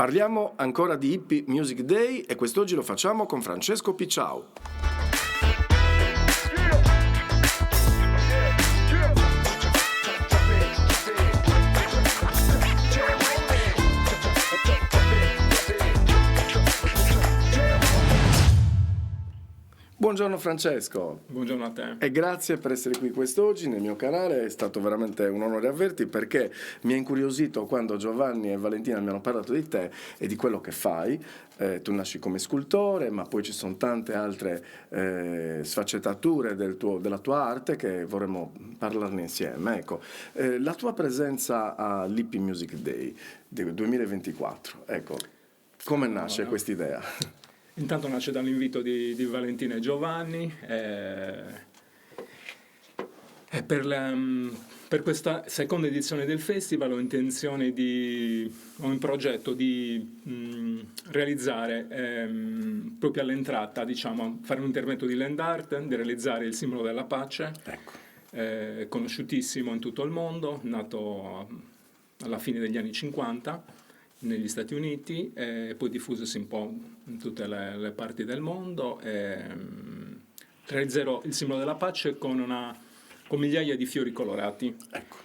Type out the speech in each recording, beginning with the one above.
Parliamo ancora di Hippie Music Day e quest'oggi lo facciamo con Francesco Picciau. Buongiorno Francesco. Buongiorno a te. E grazie per essere qui quest'oggi nel mio canale, è stato veramente un onore averti perché mi ha incuriosito quando Giovanni e Valentina mi hanno parlato di te e di quello che fai. Tu nasci come scultore, ma poi ci sono tante altre sfaccettature della tua arte che vorremmo parlarne insieme. Ecco, la tua presenza all'Hippie Music Day del 2024, ecco, come nasce quest'idea? Intanto nasce dall'invito di Valentina e Giovanni e per questa seconda edizione del festival ho in progetto di realizzare proprio all'entrata, diciamo, fare un intervento di land art, di realizzare il simbolo della pace, Ecco. conosciutissimo in tutto il mondo, nato alla fine degli anni 50 negli Stati Uniti e poi diffusosi un po' in tutte le parti del mondo. Realizzerò il simbolo della pace con migliaia di fiori colorati. Ecco.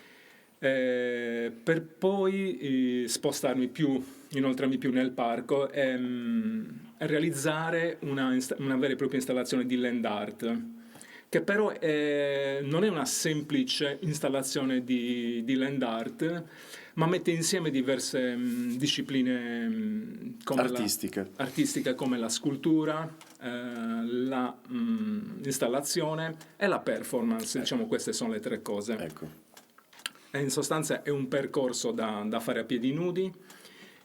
Per poi inoltrarmi più nel parco e realizzare una vera e propria installazione di land art, che però non è una semplice installazione di land art, ma mette insieme diverse discipline artistiche come la scultura, l'installazione e la performance. Diciamo, queste sono le tre cose. Ecco. E in sostanza è un percorso da fare a piedi nudi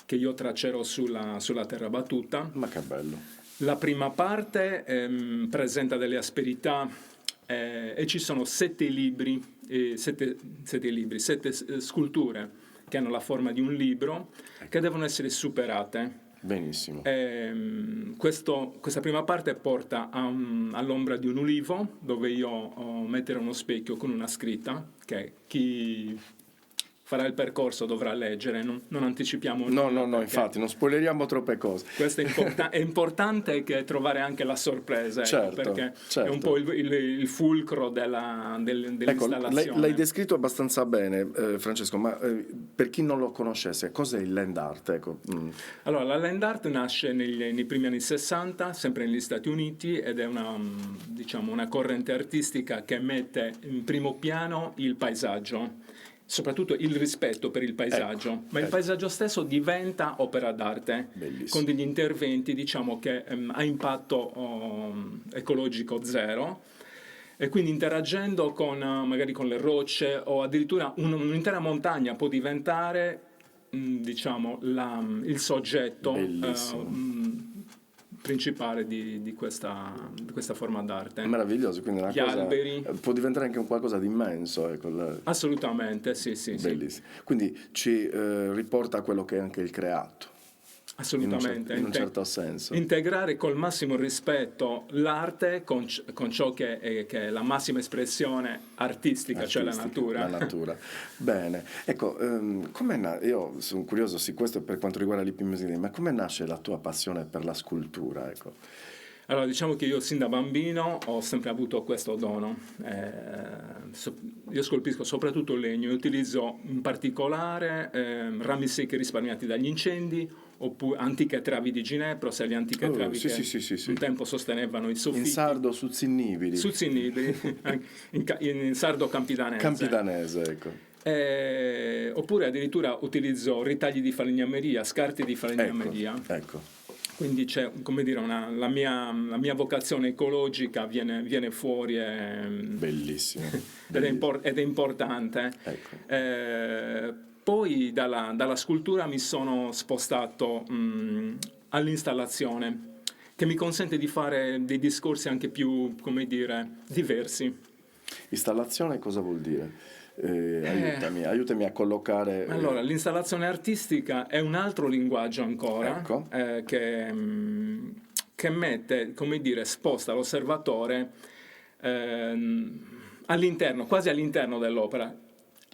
che io traccerò sulla terra battuta. Ma che bello. La prima parte presenta delle asperità e ci sono 7 sculture che hanno la forma di un libro, che devono essere superate. Benissimo. Questa prima parte porta all'ombra di un ulivo, dove io metterò uno specchio con una scritta che chi farà il percorso dovrà leggere, non anticipiamo nulla. No, infatti, non spoileriamo troppe cose. Questo è importante che trovare anche la sorpresa, certo, perché certo. è un po' il fulcro dell'installazione. Ecco, l'hai descritto abbastanza bene, Francesco, ma per chi non lo conoscesse, cos'è il land art? Ecco. Allora, la land art nasce nei primi anni 60, sempre negli Stati Uniti, ed è una corrente artistica che mette in primo piano il paesaggio, soprattutto il rispetto per il paesaggio, ma il paesaggio stesso diventa opera d'arte. Bellissimo. Con degli interventi, diciamo, che ha impatto ecologico zero, e quindi interagendo magari con le rocce o addirittura un'intera montagna può diventare diciamo il soggetto principale di questa forma d'arte. È meraviglioso, quindi Gli alberi può diventare anche un qualcosa di immenso. Ecco. Assolutamente, sì. Bellissimo. Quindi ci riporta a quello che è anche il creato. Assolutamente. In un certo senso. Integrare col massimo rispetto l'arte con ciò che è la massima espressione artistica, cioè la natura. La natura. Bene. Ecco, io sono curioso, sì, questo per quanto riguarda l'Hippie Music Day, ma come nasce la tua passione per la scultura? Ecco. Allora, diciamo che io sin da bambino ho sempre avuto questo dono. Io scolpisco soprattutto il legno e utilizzo in particolare rami secchi risparmiati dagli incendi, oppure antiche travi di ginepro, se le antiche travi che un tempo sostenevano i soffitti. In sardo Suzzinibbili. In sardo campidanese. Campidanese, ecco. Oppure addirittura utilizzo ritagli di falegnameria, scarti di falegnameria. Ecco. Quindi c'è, come dire, la mia vocazione ecologica viene fuori. Bellissimo. Ed è importante. Ecco. Poi dalla scultura mi sono spostato all'installazione, che mi consente di fare dei discorsi anche più, come dire, diversi. Installazione cosa vuol dire? Aiutami a collocare. Allora, l'installazione artistica è un altro linguaggio ancora, ecco. che mette, come dire, sposta l'osservatore quasi all'interno dell'opera.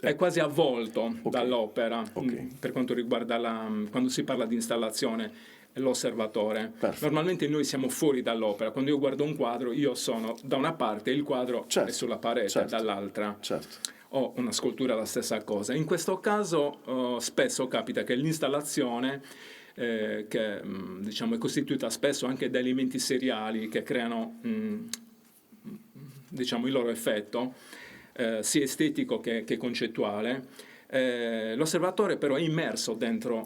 è quasi avvolto dall'opera, Ok. per quanto riguarda quando si parla di installazione, l'osservatore. Perfetto. Normalmente noi siamo fuori dall'opera. Quando io guardo un quadro, io sono da una parte, il quadro Certo, è sulla parete, certo. dall'altra. Certo. O una scultura la stessa cosa. In questo caso spesso capita che l'installazione, che diciamo è costituita spesso anche da elementi seriali che creano diciamo il loro effetto, sia estetico che concettuale, l'osservatore però è immerso dentro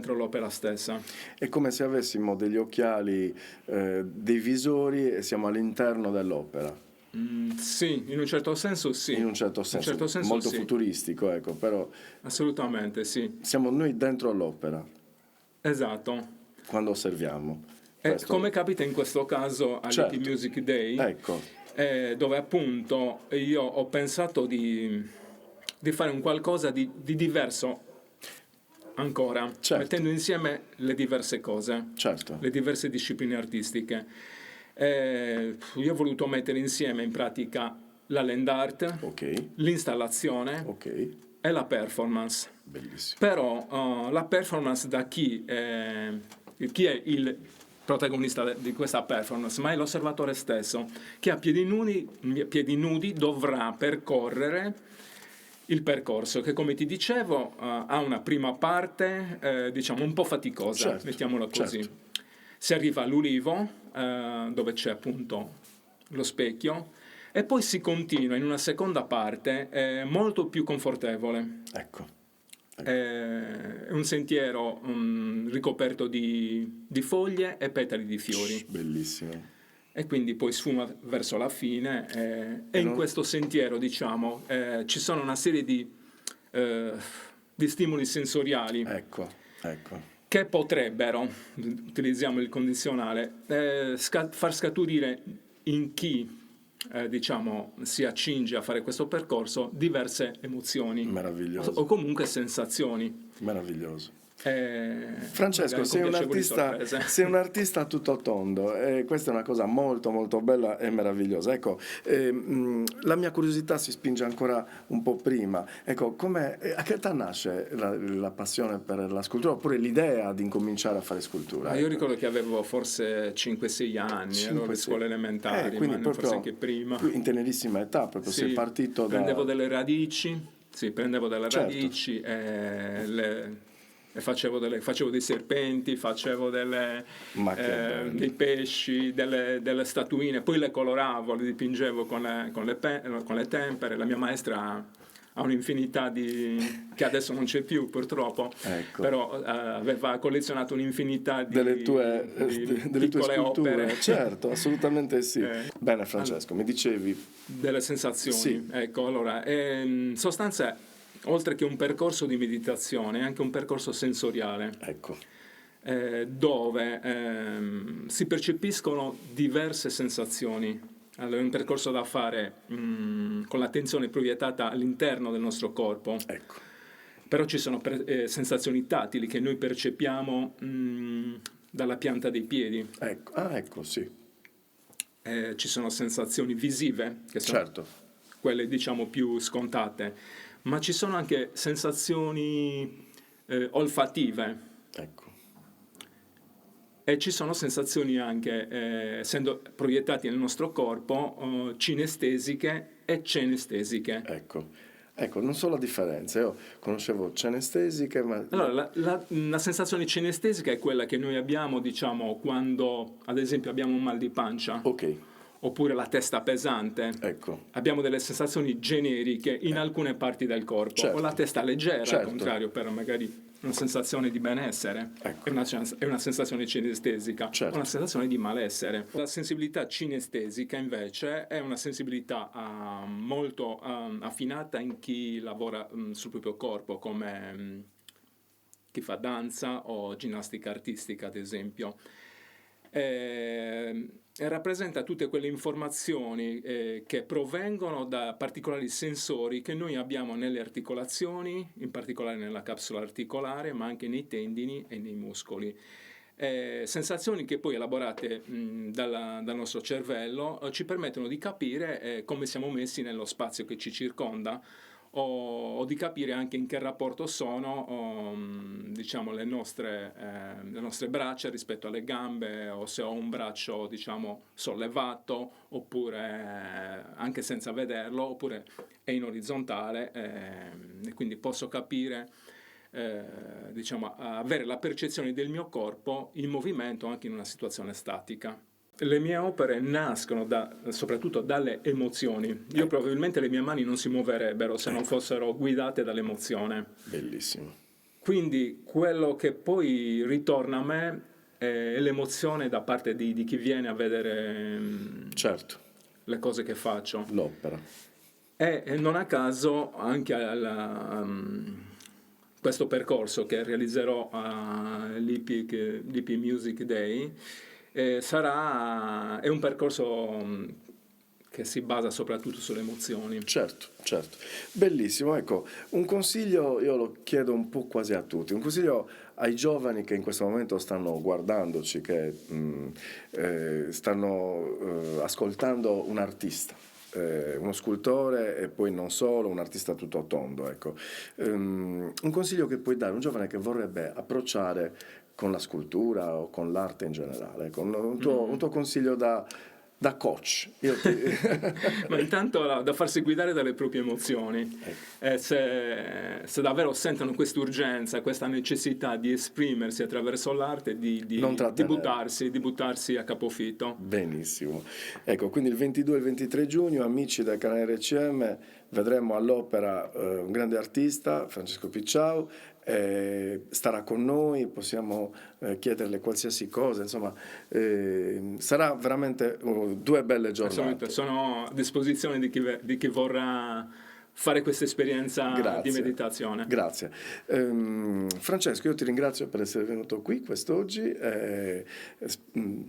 l'opera stessa. È come se avessimo degli occhiali, dei visori e siamo all'interno dell'opera. Sì, in un certo senso sì. In un certo senso, molto sì. futuristico, ecco, però Assolutamente sì. siamo noi dentro l'opera Esatto. quando osserviamo. Come capita in questo caso all'IP Music Day, Ecco. dove appunto io ho pensato di fare un qualcosa di diverso ancora, mettendo insieme le diverse cose, le diverse discipline artistiche. Io ho voluto mettere insieme in pratica la land art, l'installazione e la performance. Bellissimo. Però la performance da chi è il protagonista di questa performance, ma è l'osservatore stesso, che a piedi nudi dovrà percorrere il percorso, che come ti dicevo ha una prima parte diciamo un po' faticosa, mettiamola così. Si arriva all'ulivo, dove c'è appunto lo specchio, e poi si continua in una seconda parte molto più confortevole. Ecco. È un sentiero ricoperto di foglie e petali di fiori. Bellissimo. E quindi poi sfuma verso la fine e in questo sentiero, diciamo, ci sono una serie di stimoli sensoriali. Ecco. Che potrebbero, utilizziamo il condizionale, far scaturire in chi diciamo si accinge a fare questo percorso diverse emozioni. Meraviglioso. O comunque sensazioni. Meraviglioso. Francesco, sei un artista a tutto tondo e questa è una cosa molto molto bella e meravigliosa. Ecco, la mia curiosità si spinge ancora un po' prima. Ecco, a che età nasce la passione per la scultura oppure l'idea di incominciare a fare scultura? Io ricordo che avevo forse 5-6 anni, ero alle scuole elementari, quindi ma forse anche prima. In tenerissima età, proprio sei partito prendevo delle radici, radici e facevo dei serpenti, facevo dei pesci, delle statuine, poi le coloravo, le dipingevo con le tempere. La mia maestra ha un'infinità che adesso non c'è più purtroppo, però aveva collezionato un'infinità di piccole opere. Certo, assolutamente sì. Bene Francesco, mi dicevi delle sensazioni. Sì. Ecco, allora, in sostanza, oltre che un percorso di meditazione, è anche un percorso sensoriale. Ecco. Dove si percepiscono diverse sensazioni. Allora, è un percorso da fare con l'attenzione proiettata all'interno del nostro corpo. Ecco. Però ci sono sensazioni tattili che noi percepiamo dalla pianta dei piedi. Ecco, sì. Ci sono sensazioni visive, che sono quelle diciamo più scontate. Ma ci sono anche sensazioni olfattive. Ecco. E ci sono sensazioni anche, essendo proiettati nel nostro corpo, cinestesiche e cenestesiche. Ecco, non so la differenza. Io conoscevo cenestesiche, ma... Allora, la sensazione cinestesica è quella che noi abbiamo, diciamo, quando, ad esempio, abbiamo un mal di pancia. Oppure la testa pesante. Ecco. Abbiamo delle sensazioni generiche in alcune parti del corpo. O la testa leggera, al contrario, per magari una sensazione di benessere. È una sensazione cinestesica. Una sensazione di malessere. La sensibilità cinestesica, invece, è una sensibilità molto affinata in chi lavora sul proprio corpo, come chi fa danza o ginnastica artistica, ad esempio. E rappresenta tutte quelle informazioni che provengono da particolari sensori che noi abbiamo nelle articolazioni, in particolare nella capsula articolare, ma anche nei tendini e nei muscoli. Sensazioni che poi elaborate dal nostro cervello ci permettono di capire come siamo messi nello spazio che ci circonda o di capire anche in che rapporto sono diciamo le nostre braccia rispetto alle gambe, o se ho un braccio diciamo sollevato oppure anche senza vederlo, oppure è in orizzontale, e quindi posso capire diciamo avere la percezione del mio corpo in movimento anche in una situazione statica. Le mie opere nascono soprattutto dalle emozioni. Io probabilmente le mie mani non si muoverebbero se non fossero guidate dall'emozione. Bellissimo. Quindi quello che poi ritorna a me è l'emozione da parte di chi viene a vedere Certo. le cose che faccio. L'opera. E non a caso anche questo percorso che realizzerò all'EP Music Day è un percorso che si basa soprattutto sulle emozioni. Certo, certo. Bellissimo. Ecco, un consiglio io lo chiedo un po' quasi a tutti, un consiglio ai giovani che in questo momento stanno guardandoci, che stanno ascoltando un artista. Uno scultore e poi non solo, un artista tutto tondo, ecco. Un consiglio che puoi dare a un giovane che vorrebbe approcciare con la scultura o con l'arte in generale, con un tuo consiglio da coach. Ma intanto da farsi guidare dalle proprie emozioni. Se davvero sentono quest'urgenza, questa necessità di esprimersi attraverso l'arte, di buttarsi a capofitto. Benissimo. Ecco, quindi il 22 e il 23 giugno, amici del canale RCM, vedremo all'opera un grande artista, Francesco Picciau. Starà con noi, possiamo chiederle qualsiasi cosa, insomma sarà veramente 2 belle giornate. Sono a disposizione di chi vorrà fare questa esperienza di meditazione. Grazie. Francesco, io ti ringrazio per essere venuto qui quest'oggi,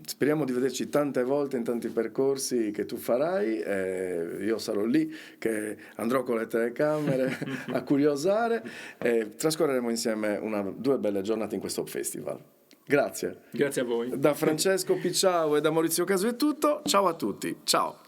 speriamo di vederci tante volte in tanti percorsi che tu farai, io sarò lì che andrò con le telecamere a curiosare e trascorreremo insieme 2 belle giornate in questo festival. Grazie. Grazie a voi. Da Francesco Picciau e da Maurizio Casu è tutto, ciao a tutti, ciao.